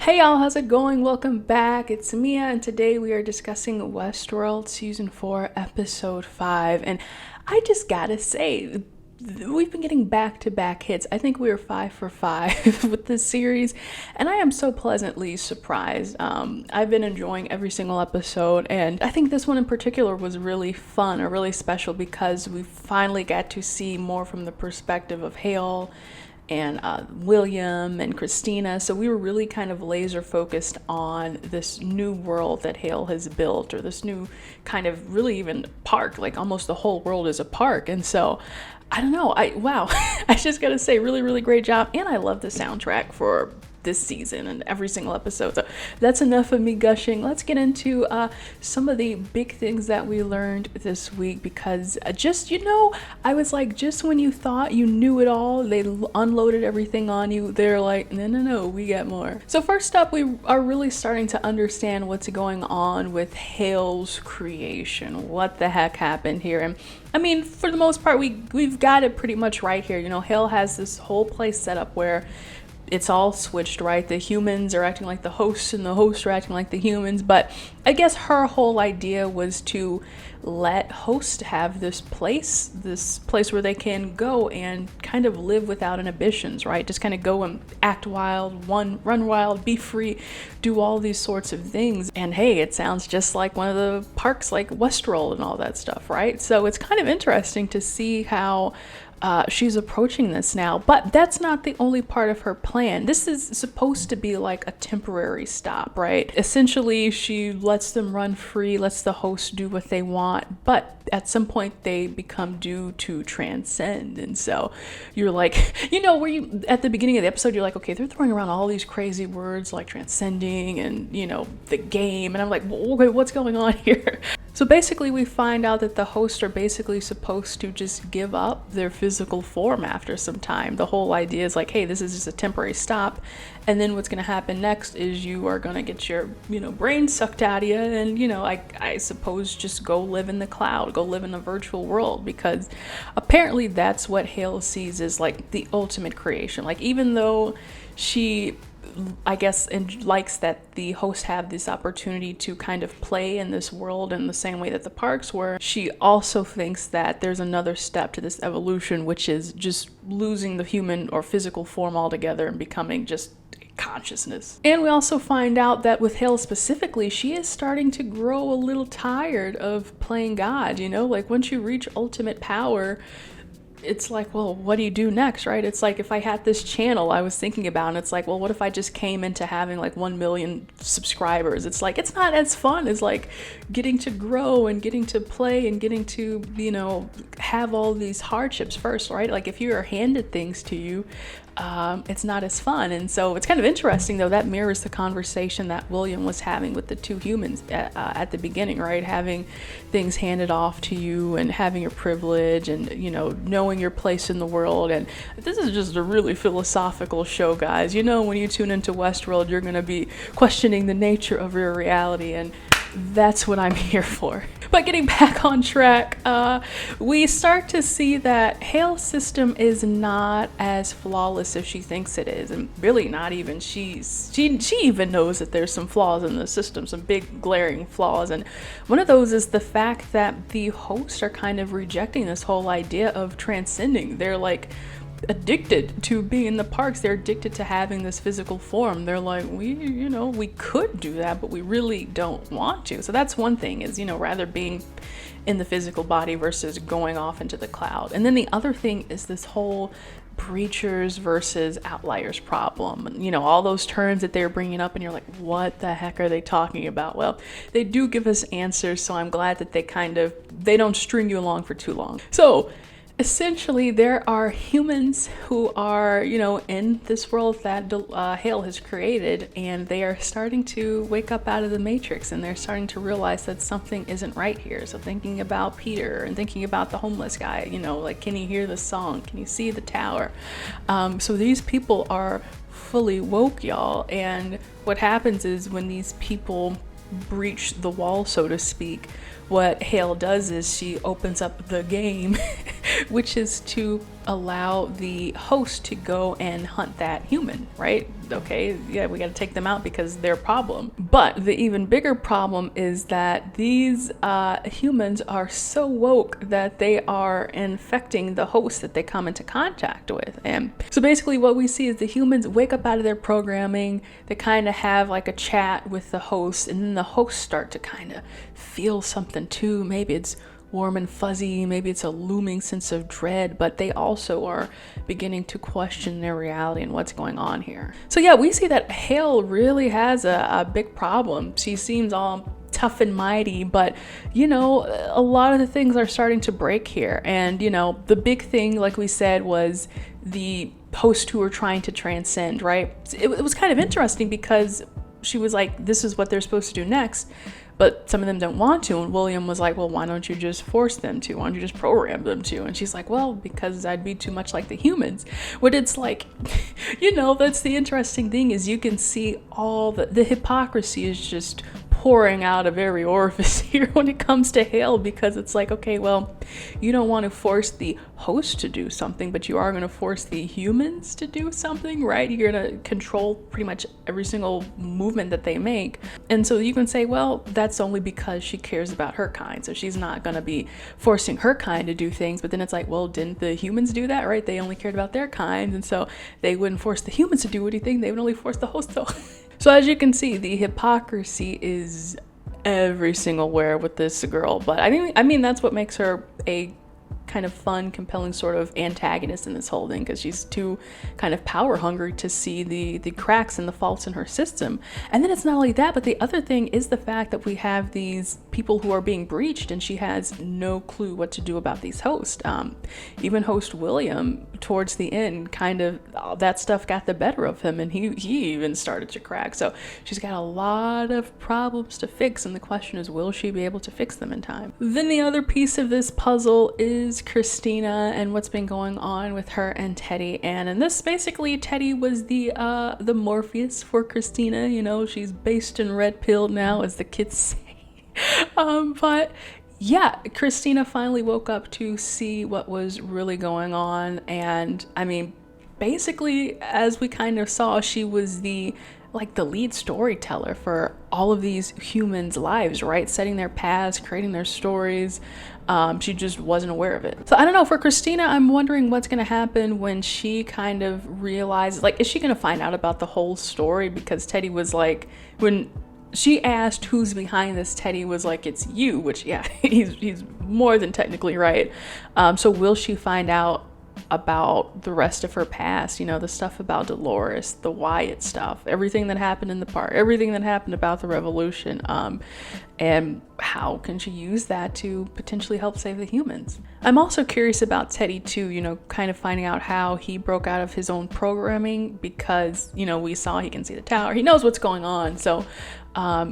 Hey y'all, how's it going? Welcome back. It's Mia, and today we are discussing Westworld Season 4, Episode 5. And I just gotta say, we've been getting back-to-back hits. I think we were 5 for 5 with this series, and I am so pleasantly surprised. I've been enjoying every single episode, and I think this one in particular was really fun or really special because we finally got to see more from the perspective of Hale and William and Christina. So we were really kind of laser focused on this new world that Hale has built, or this new kind of really even park, like almost the whole world is a park. And so I don't know, wow, I just gotta say, really great job. And I love the soundtrack for this season and every single episode. So that's enough of me gushing. Let's get into some of the big things that we learned this week, because I was like, just when you thought you knew it all, they unloaded everything on you. They're like, no, we got more. So first up, we are really starting to understand what's going on with Hales Creation. What the heck happened here? And I mean, for the most part, we've got it pretty much right here. You know, Hale has this whole place set up where it's all switched, right? The humans are acting like the hosts and the hosts are acting like the humans. But I guess her whole idea was to let hosts have this place where they can go and kind of live without inhibitions, right? Just kind of go and act wild, run wild, be free, do all these sorts of things. And hey, it sounds just like one of the parks like Westworld and all that stuff, right? So it's kind of interesting to see how she's approaching this now. But that's not the only part of her plan. This is supposed to be like a temporary stop, right? Essentially, she lets them run free, lets the hosts do what they want, but at some point they become due to transcend. And so you're like, where you at the beginning of the episode, you're like, okay, they're throwing around all these crazy words like transcending and the game, and I'm like, well, okay, what's going on here? So basically we find out that the hosts are basically supposed to just give up their physical form after some time. The whole idea is like, hey, this is just a temporary stop, and then what's going to happen next is you are going to get your brain sucked out of you, and I suppose just go live in the cloud, go live in a virtual world, because apparently that's what Hale sees as like the ultimate creation. Like, even though she, I guess, and likes that the hosts have this opportunity to kind of play in this world in the same way that the parks were, she also thinks that there's another step to this evolution, which is just losing the human or physical form altogether and becoming just consciousness. And we also find out that with Hale specifically, she is starting to grow a little tired of playing God. Like, once you reach ultimate power, it's like, well, what do you do next, right? It's like, if I had this channel I was thinking about, and it's like, well, what if I just came into having like 1 million subscribers? It's like, it's not as fun as like getting to grow and getting to play and getting to, have all these hardships first, right? Like, if you're handed things to you, it's not as fun. And so it's kind of interesting, though, that mirrors the conversation that William was having with the two humans at the beginning, right? Having things handed off to you and having your privilege and, knowing your place in the world. And this is just a really philosophical show, guys. When you tune into Westworld, you're going to be questioning the nature of your reality, and that's what I'm here for. But getting back on track, we start to see that Hales System is not as flawless as she thinks it is, and really not even. She even knows that there's some flaws in the system, some big glaring flaws, and one of those is the fact that the hosts are kind of rejecting this whole idea of transcending. They're like addicted to being in the parks. They're addicted to having this physical form. They're like, we could do that, but we really don't want to. So that's one thing, is rather being in the physical body versus going off into the cloud. And then the other thing is this whole breachers versus outliers problem. All those terms that they're bringing up, and you're like, what the heck are they talking about? Well, they do give us answers, so I'm glad that they don't string you along for too long. So essentially, there are humans who are, in this world that Hale has created, and they are starting to wake up out of the matrix, and they're starting to realize that something isn't right here. So thinking about Peter and thinking about the homeless guy, like, can you hear the song? Can you see the tower? So these people are fully woke, y'all. And what happens is, when these people breach the wall, so to speak, what Hale does is she opens up the game which is to allow the host to go and hunt that human, right? Okay, yeah, we got to take them out because they're a problem. But the even bigger problem is that these humans are so woke that they are infecting the host that they come into contact with. And so basically what we see is the humans wake up out of their programming, they kind of have like a chat with the host, and then the hosts start to kind of feel something too. Maybe it's warm and fuzzy, maybe it's a looming sense of dread, but they also are beginning to question their reality and what's going on here. So yeah, we see that Hale really has a big problem. She seems all tough and mighty, but you know, a lot of the things are starting to break here. And you know, the big thing, like we said, was the host who were trying to transcend, right? It was kind of interesting because she was like, this is what they're supposed to do next, but some of them don't want to. And William was like, well, why don't you just force them to? Why don't you just program them to? And she's like, well, because I'd be too much like the humans. What it's like, you know, that's the interesting thing, is you can see all the hypocrisy is just pouring out of every orifice here when it comes to Hale, because it's like, okay, well, you don't want to force the host to do something, but you are going to force the humans to do something, right? You're going to control pretty much every single movement that they make. And so you can say, well, that's only because she cares about her kind, so she's not going to be forcing her kind to do things. But then it's like, well, didn't the humans do that, right? They only cared about their kind, and so they wouldn't force the humans to do anything. They would only force the host though. So as you can see, the hypocrisy is every single where with this girl. But I mean that's what makes her a kind of fun, compelling sort of antagonist in this whole thing, because she's too kind of power hungry to see the cracks and the faults in her system. And then it's not only that, but the other thing is the fact that we have these people who are being breached, and she has no clue what to do about these hosts. Even host William, towards the end, kind of that stuff got the better of him, and he even started to crack. So she's got a lot of problems to fix, and the question is, will she be able to fix them in time? Then the other piece of this puzzle is Christina and what's been going on with her and Teddy. And in this, basically, Teddy was the Morpheus for Christina. You know, she's based in red pill now, as the kids say. But yeah, Christina finally woke up to see what was really going on. And I mean, basically, as we kind of saw, she was the lead storyteller for all of these humans' lives, right? Setting their paths, creating their stories. She just wasn't aware of it. So I don't know, for Christina, I'm wondering what's going to happen when she kind of realizes, like, is she going to find out about the whole story? Because Teddy was like, when she asked who's behind this, Teddy was like, it's you, which, yeah, he's more than technically right. So will she find out about the rest of her past, you know, the stuff about Dolores, the Wyatt stuff, everything that happened in the park, everything that happened about the revolution, and how can she use that to potentially help save the humans? I'm also curious about Teddy too, you know, kind of finding out how he broke out of his own programming, because, you know, we saw he can see the tower, he knows what's going on. So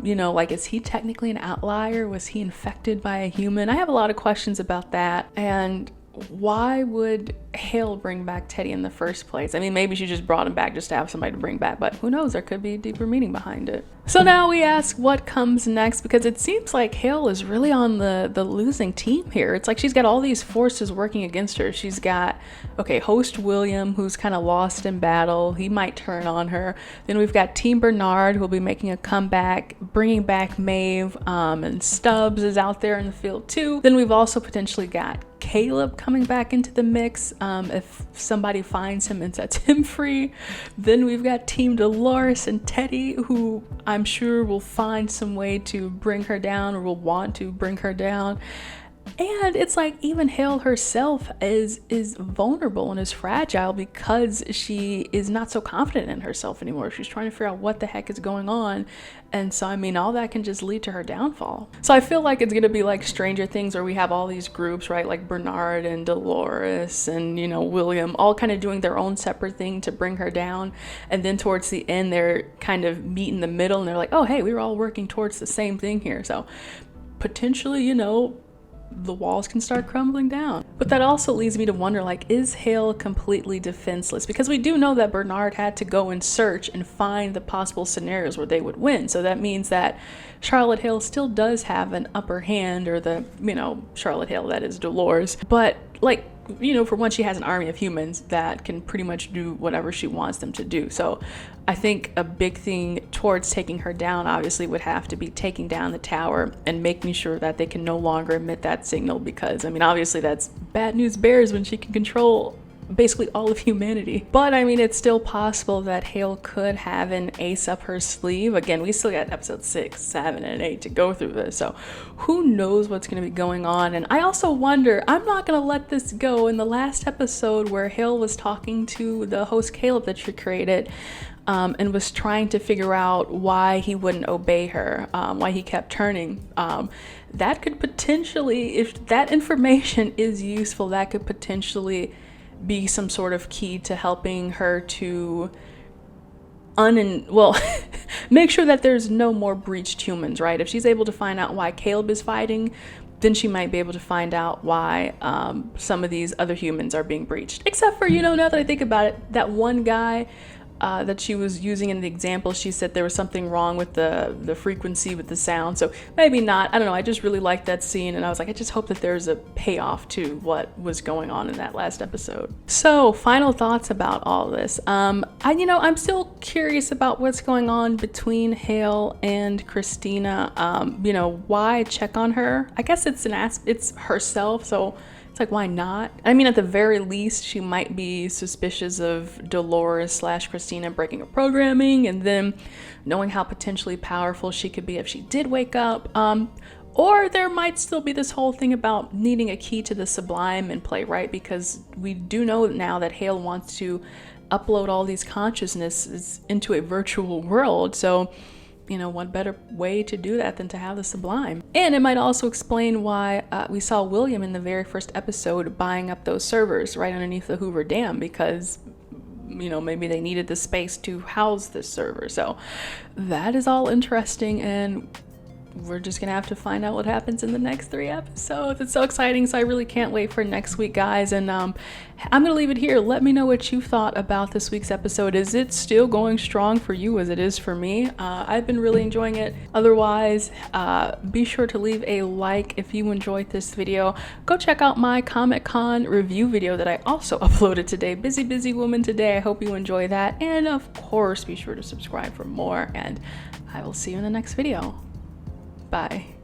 you know, like, is he technically an outlier? Was he infected by a human? I have a lot of questions about that. And why would Hale bring back Teddy in the first place? I mean, maybe she just brought him back just to have somebody to bring back, but who knows? There could be a deeper meaning behind it. So now we ask what comes next, because it seems like Hale is really on the losing team here. It's like she's got all these forces working against her. She's got, okay, host William, who's kind of lost in battle. He might turn on her. Then we've got Team Bernard, who will be making a comeback, bringing back Maeve, and Stubbs is out there in the field too. Then we've also potentially got Caleb coming back into the mix, if somebody finds him and sets him free. Then we've got Team Dolores and Teddy, who I'm sure will find some way to bring her down, or will want to bring her down. And it's like even Hale herself is vulnerable and is fragile, because she is not so confident in herself anymore. She's trying to figure out what the heck is going on. And so, I mean, all that can just lead to her downfall. So I feel like it's going to be like Stranger Things, where we have all these groups, right? Like Bernard and Dolores and, you know, William, all kind of doing their own separate thing to bring her down. And then towards the end, they're kind of meet in the middle, and they're like, oh, hey, we were all working towards the same thing here. So potentially, you know, the walls can start crumbling down. But that also leads me to wonder, like, is Hale completely defenseless? Because we do know that Bernard had to go and search and find the possible scenarios where they would win. So that means that Charlotte Hale still does have an upper hand, or the, you know, Charlotte Hale, that is Dolores. But like, for one, she has an army of humans that can pretty much do whatever she wants them to do. So I think a big thing towards taking her down obviously would have to be taking down the tower and making sure that they can no longer emit that signal, because I mean, obviously that's bad news bears when she can control basically all of humanity. But I mean, it's still possible that Hale could have an ace up her sleeve. Again, we still got episode 6, 7, and 8 to go through this, so who knows what's going to be going on. And I also wonder, I'm not going to let this go, in the last episode where Hale was talking to the host Caleb that she created, and was trying to figure out why he wouldn't obey her, why he kept turning. That could potentially, if that information is useful, that could potentially be some sort of key to helping her to make sure that there's no more breached humans, right? If she's able to find out why Caleb is fighting, then she might be able to find out why some of these other humans are being breached. Except for, now that I think about it, that one guy that she was using in the example, she said there was something wrong with the frequency with the sound, so maybe not. I don't know, I just really liked that scene, and I was like, I just hope that there's a payoff to what was going on in that last episode. So final thoughts about all this. I'm still curious about what's going on between Hale and Christina. Why check on her? I guess it's herself, so it's like, why not? I mean, at the very least, she might be suspicious of Dolores / Christina breaking her programming, and then knowing how potentially powerful she could be if she did wake up. Or there might still be this whole thing about needing a key to the Sublime in play, right? Because we do know now that Hale wants to upload all these consciousnesses into a virtual world. So what better way to do that than to have the Sublime? And it might also explain why we saw William in the very first episode buying up those servers right underneath the Hoover Dam, because maybe they needed the space to house this server. So that is all interesting, and we're just gonna have to find out what happens in the next 3 episodes. It's so exciting, so I really can't wait for next week, guys. And I'm gonna leave it here. Let me know what you thought about this week's episode. Is it still going strong for you as it is for me? I've been really enjoying it. Otherwise, be sure to leave a like if you enjoyed this video. Go check out my Comic-Con review video that I also uploaded today. Busy woman today. I hope you enjoy that, and of course be sure to subscribe for more, and I will see you in the next video. Bye.